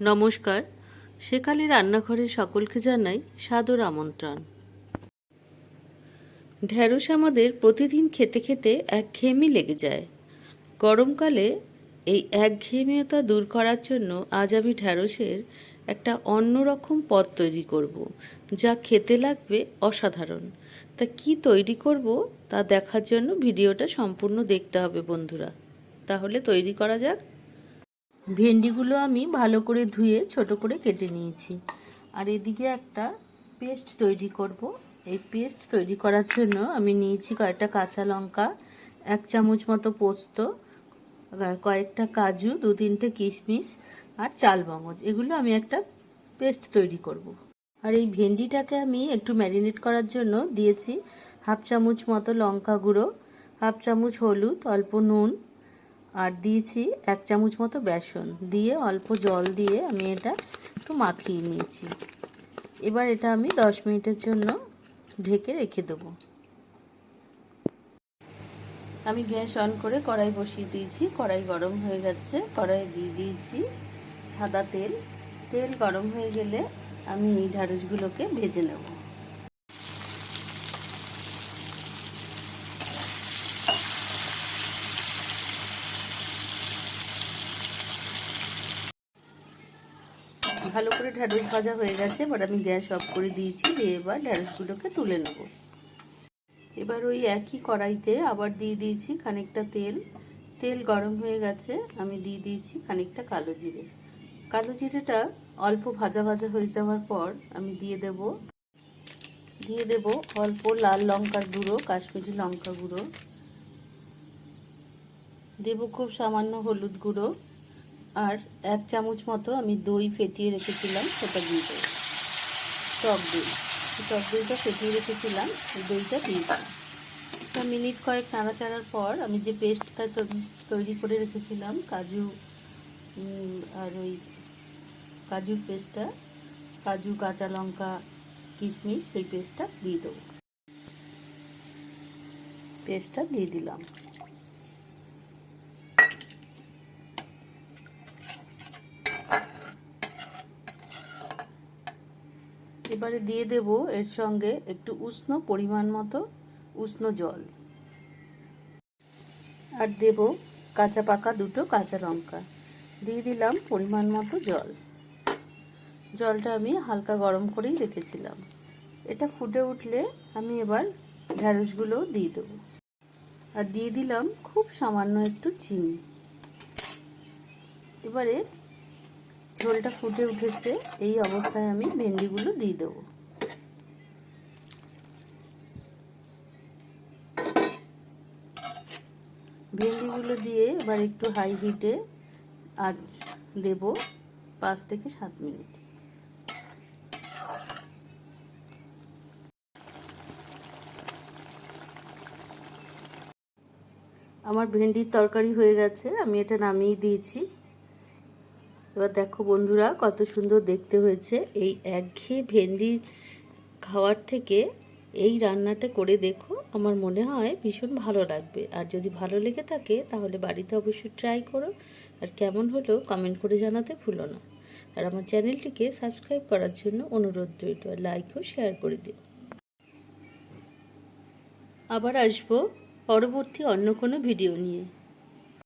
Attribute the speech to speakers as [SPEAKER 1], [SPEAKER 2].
[SPEAKER 1] নমস্কার, সেকালে রান্নাঘরে সকলকে জানাই সাদর আমন্ত্রণ। ঢ্যাঁড়স আমাদের প্রতিদিন খেতে খেতে একঘেয়েমি লেগে যায়। গরমকালে এই একঘেয়েমিয়তা দূর করার জন্য আজ আমি ঢ্যাঁড়সের একটা অন্যরকম পদ তৈরি করব, যা খেতে লাগবে অসাধারণ। তা কি তৈরি করব তা দেখার জন্য ভিডিওটা সম্পূর্ণ দেখতে হবে বন্ধুরা। তাহলে তৈরি করা যাক। ভেন্ডিগুলো আমি ভালো করে ধুয়ে ছোট করে কেটে নিয়েছি। আর এদিকে একটা পেস্ট তৈরি করব। এই পেস্ট তৈরি করার জন্য আমি নিয়েছি কয়েকটা কাঁচা লঙ্কা, 1 চামচ মতো পোস্ত, কয়েকটা কাজু, 2-3টে কিশমিশ আর চাল মগজ। এগুলো আমি একটা পেস্ট তৈরি করব। আর এই ভেন্ডিটাকে আমি একটু ম্যারিনেট করার জন্য দিয়েছি 1/2 চামচ মতো লঙ্কা গুঁড়ো, 1/2 চামচ হলুদ, অল্প নুন, আর দিয়েছি 1 চামচ মতো বেসন দিয়ে অল্প জল দিয়ে আমি এটা একটু মাখিয়ে নিয়েছি। এবার এটা আমি 10 মিনিটের জন্য ঢেকে রেখে দেবো। আমি গ্যাস অন করে কড়াই বসিয়ে দিয়েছি। কড়াই গরম হয়ে গেছে। কড়াইয়ে দিয়ে দিয়েছি সাদা তেল। তেল গরম হয়ে গেলে আমি এই ঢ্যাঁড়সগুলোকে ভেজে নেব। ভালো করে ঢ্যাঁড়স ভাজা হয়ে গেছে। এবার আমি গ্যাস অফ করে দিয়েছি। দিয়ে এবার ঢ্যাঁড়সগুলোকে তুলে নেব। এবার ওই একই কড়াইতে আবার দিয়ে দিয়েছি খানিকটা তেল। তেল গরম হয়ে গেছে। আমি দিয়ে দিয়েছি খানিকটা কালো জিরে। কালো জিরেটা অল্প ভাজা ভাজা হয়ে যাওয়ার পর আমি দিয়ে দেব অল্প লাল লঙ্কার গুঁড়ো, কাশ্মীরি লঙ্কা গুঁড়ো, দেব খুব সামান্য হলুদ গুঁড়ো, আর 1 চামচ মতো আমি দই ফেটিয়ে রেখেছিলাম সেটা দিয়ে দেবো। টক দইটা ফেটিয়ে রেখেছিলাম, এই দইটা দিয়ে দেবো। মিনিট কয়েক নাড়াচাড়ার পর আমি যে পেস্টটা তৈরি করে রেখেছিলাম কাজু আর ওই কাজুর পেস্টটা, কাজু, কাঁচা লঙ্কা, কিশমিশ, সেই পেস্টটা দিয়ে দেবো। পেস্টটা দিয়ে দিলাম। এবারে দিয়ে দেব এর সঙ্গে একটু উষ্ণ পরিমাণ মতো উষ্ণ জল, আর দেব কাঁচা পাকা 2টো কাঁচা লঙ্কা। দিয়ে দিলাম পরিমাণ মতো জল। জলটা আমি হালকা গরম করেই রেখেছিলাম। এটা ফুটে উঠলে আমি এবার ঢ্যাঁড়সগুলো দিয়ে দেবো। আর দিয়ে দিলাম খুব সামান্য একটু চিনি। এবারে ঝোলটা ফুটে উঠেছে, এই অবস্থায় আমি ভেন্ডিগুলো দিয়ে দেবো। ভেন্ডিগুলো দিয়ে এবার একটু হাই হিটে আঁচ দেব 5 থেকে 7 মিনিট। আমার ভেন্ডির তরকারি হয়ে গেছে, আমি এটা নামিয়ে দিয়েছি। এবার দেখো বন্ধুরা কত সুন্দর দেখতে হয়েছে। এই একঘেয়ে ভেন্ডি খাওয়ার থেকে এই রান্নাটা করে দেখো, আমার মনে হয় ভীষণ ভালো লাগবে। আর যদি ভালো লেগে থাকে তাহলে বাড়িতে অবশ্যই ট্রাই করো। আর কেমন হলো কমেন্ট করে জানাতে ভুলো না। আর আমার চ্যানেলটিকে সাবস্ক্রাইব করার জন্য অনুরোধ রইল। লাইক ও শেয়ার করে দিও। আবার আসবো পরবর্তী অন্য কোনো ভিডিও নিয়ে।